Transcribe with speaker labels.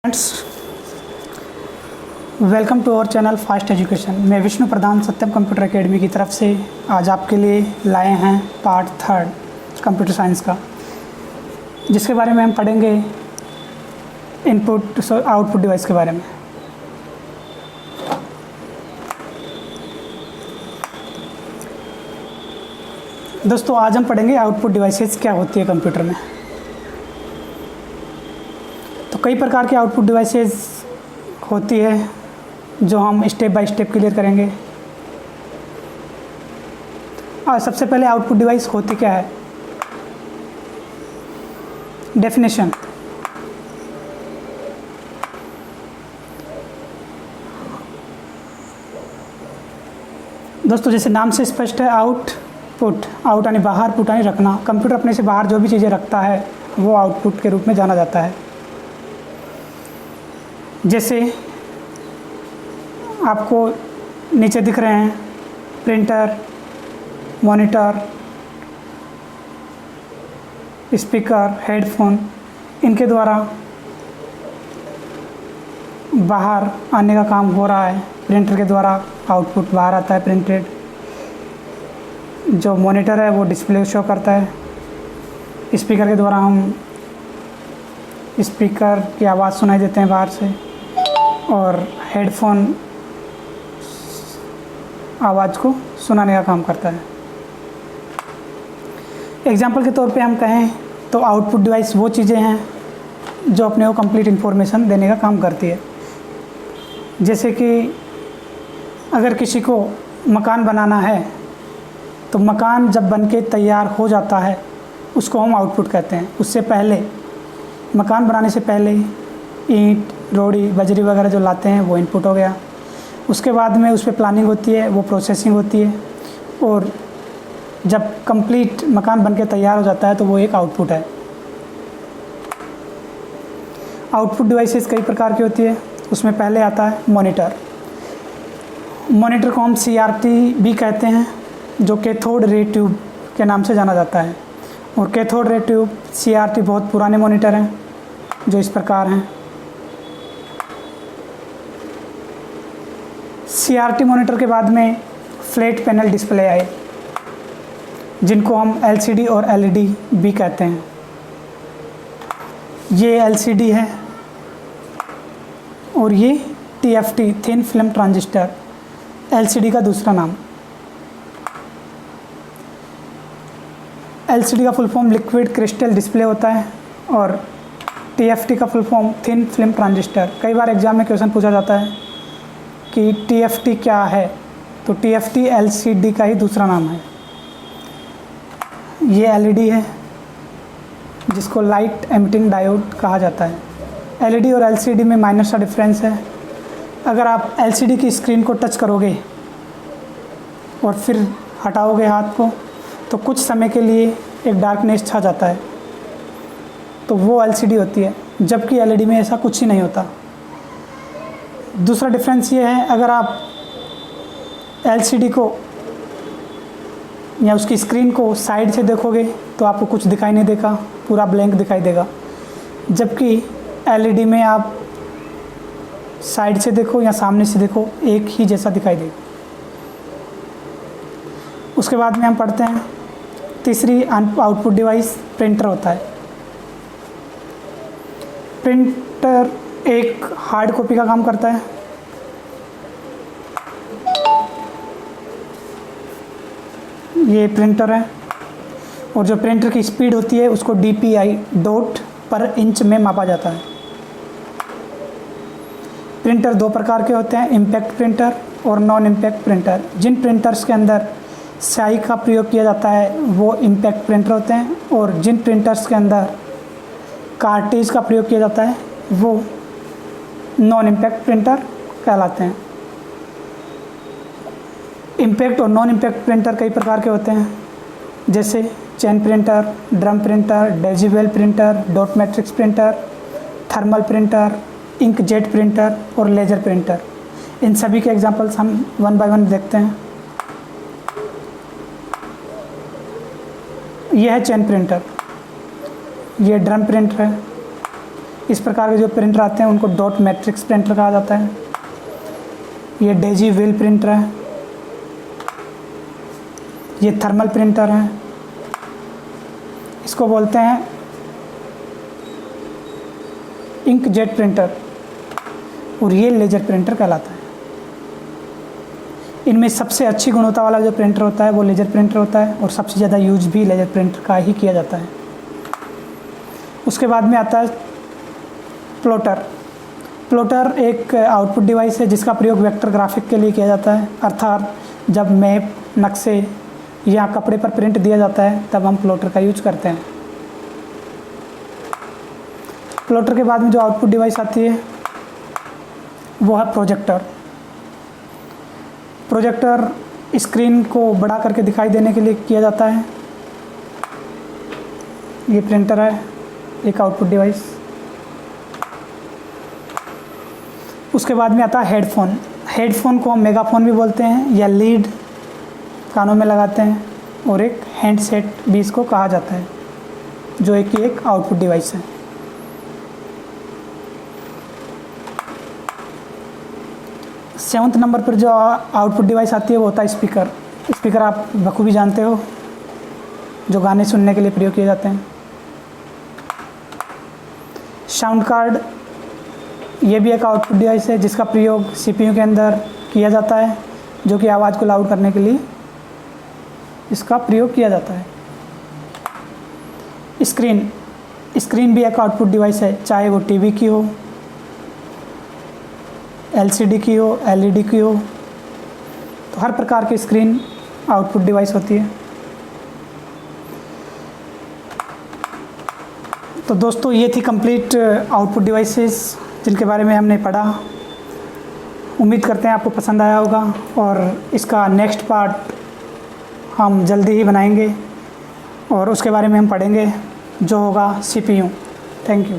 Speaker 1: Friends, welcome to our channel fast education. मैं Vishnu Pradhan Satyam computer academy की तरफ से आज आपके लिए लाए हैं पार्ट 3 कंप्यूटर साइंस का, जिसके बारे में हम पढ़ेंगे इनपुट आउटपुट डिवाइस के बारे में। दोस्तों, आज हम पढ़ेंगे आउटपुट डिवाइसेस क्या होती है कंप्यूटर में। तो कई प्रकार की आउटपुट डिवाइसेस होती है जो हम स्टेप बाय स्टेप क्लियर करेंगे। और सबसे पहले आउटपुट डिवाइस होती क्या है, डेफिनेशन। दोस्तों, जैसे नाम से स्पष्ट है, आउटपुट, आउट यानी बाहर, पुट यानी रखना। कंप्यूटर अपने से बाहर जो भी चीज़ें रखता है वो आउटपुट के रूप में जाना जाता है। जैसे आपको नीचे दिख रहे हैं प्रिंटर, मॉनिटर, स्पीकर, हेडफोन, इनके द्वारा बाहर आने का काम हो रहा है। प्रिंटर के द्वारा आउटपुट बाहर आता है प्रिंटेड। जो मॉनिटर है वो डिस्प्ले शो करता है। स्पीकर के द्वारा हम स्पीकर की आवाज़ सुनाई देते हैं बाहर से। और हेडफोन आवाज़ को सुनाने का काम करता है। एग्जाम्पल के तौर पे हम कहें तो आउटपुट डिवाइस वो चीज़ें हैं जो अपने को कंप्लीट इन्फॉर्मेशन देने का काम करती है। जैसे कि अगर किसी को मकान बनाना है तो मकान जब बन के तैयार हो जाता है उसको हम आउटपुट कहते हैं। उससे पहले, मकान बनाने से पहले ईंट, रोड़ी, बजरी वगैरह जो लाते हैं वो इनपुट हो गया। उसके बाद में उस पर प्लानिंग होती है, वो प्रोसेसिंग होती है। और जब कंप्लीट मकान बनके तैयार हो जाता है तो वो एक आउटपुट है। आउटपुट डिवाइसेस कई प्रकार की होती है। उसमें पहले आता है मॉनिटर। मॉनिटर को हम CRT भी कहते हैं, जो कैथोड रे ट्यूब के नाम से जाना जाता है। और कैथोड रे ट्यूब, CRT बहुत पुराने मॉनिटर हैं जो इस प्रकार हैं। CRT मॉनिटर के बाद में फ्लैट पैनल डिस्प्ले आए, जिनको हम LCD और LED भी कहते हैं। ये LCD है और ये TFT, thin film transistor, LCD का दूसरा नाम। LCD का full form liquid crystal display होता है और TFT का full form thin film transistor. कई बार एग्जाम में क्वेश्चन पूछा जाता है कि TFT क्या है, तो TFT LCD का ही दूसरा नाम है। ये LED है जिसको लाइट एमिटिंग डायोड कहा जाता है। LED और LCD में माइनर सा डिफरेंस है। अगर आप LCD की स्क्रीन को टच करोगे और फिर हटाओगे हाथ को तो कुछ समय के लिए एक डार्कनेस छा जाता है, तो वो LCD होती है। जबकि LED में ऐसा कुछ ही नहीं होता। दूसरा डिफरेंस ये है, अगर आप LCD को या उसकी स्क्रीन को साइड से देखोगे तो आपको कुछ दिखाई नहीं देगा, पूरा ब्लैंक दिखाई देगा। जबकि LED में आप साइड से देखो या सामने से देखो, एक ही जैसा दिखाई देगा। उसके बाद में हम पढ़ते हैं तीसरी आउटपुट डिवाइस, प्रिंटर होता है। प्रिंटर एक हार्ड कॉपी का काम करता है। ये प्रिंटर है और जो प्रिंटर की स्पीड होती है उसको DPI, डॉट पर इंच में मापा जाता है। प्रिंटर दो प्रकार के होते हैं, इम्पैक्ट प्रिंटर और नॉन इम्पैक्ट प्रिंटर। जिन प्रिंटर्स के अंदर स्याही का प्रयोग किया जाता है वो इम्पैक्ट प्रिंटर होते हैं, और जिन प्रिंटर्स के अंदर कार्टेज का प्रयोग किया जाता है वो नॉन इम्पैक्ट प्रिंटर कहलाते हैं। इम्पैक्ट और नॉन इम्पैक्ट प्रिंटर कई प्रकार के होते हैं, जैसे chain printer, drum printer, daisy wheel printer, dot matrix printer, thermal printer, inkjet printer और लेजर प्रिंटर। इन सभी के एग्जांपल्स हम वन बाय वन देखते हैं। यह है चेन प्रिंटर, ये ड्रम प्रिंटर है, इस प्रकार के जो प्रिंटर आते हैं उनको डॉट मैट्रिक्स प्रिंटर कहा जाता है। ये डेजी व्हील प्रिंटर है, ये थर्मल प्रिंटर है, इसको बोलते हैं इंकजेट प्रिंटर, और ये लेजर प्रिंटर कहलाता है। इनमें सबसे अच्छी गुणवत्ता वाला जो प्रिंटर होता है वो लेजर प्रिंटर होता है, और सबसे ज़्यादा यूज भी लेजर प्रिंटर का ही किया जाता है। उसके बाद में आता है प्लॉटर। प्लॉटर एक आउटपुट डिवाइस है जिसका प्रयोग वेक्टर ग्राफिक के लिए किया जाता है, अर्थात जब मैप, नक्शे या कपड़े पर प्रिंट दिया जाता है तब हम प्लॉटर का यूज करते हैं। प्लॉटर के बाद में जो आउटपुट डिवाइस आती है वो है प्रोजेक्टर। प्रोजेक्टर स्क्रीन को बड़ा करके दिखाई देने के लिए किया जाता है। ये प्रिंटर है, एक आउटपुट डिवाइस। उसके बाद में आता है हेडफोन। हेडफोन को हम मेगाफोन भी बोलते हैं या लीड कानों में लगाते हैं, और एक हैंडसेट भी इसको कहा जाता है, जो एक आउटपुट डिवाइस है। सेवंथ नंबर पर जो आउटपुट डिवाइस आती है वो होता है स्पीकर। स्पीकर आप बखूबी जानते हो, जो गाने सुनने के लिए प्रयोग किए जाते हैं। साउंड कार्ड, ये भी एक आउटपुट डिवाइस है जिसका प्रयोग सीपीयू के अंदर किया जाता है, जो कि आवाज़ को लाउड करने के लिए इसका प्रयोग किया जाता है। स्क्रीन भी एक आउटपुट डिवाइस है, चाहे वो टीवी की हो, एलसीडी की हो, एलईडी की हो, तो हर प्रकार की स्क्रीन आउटपुट डिवाइस होती है। तो दोस्तों ये थी कंप्लीट आउटपुट डिवाइसेस जिनके बारे में हमने पढ़ा। उम्मीद करते हैं आपको पसंद आया होगा, और इसका नेक्स्ट पार्ट हम जल्दी ही बनाएंगे और उसके बारे में हम पढ़ेंगे, जो होगा सीपीयू। Thank you.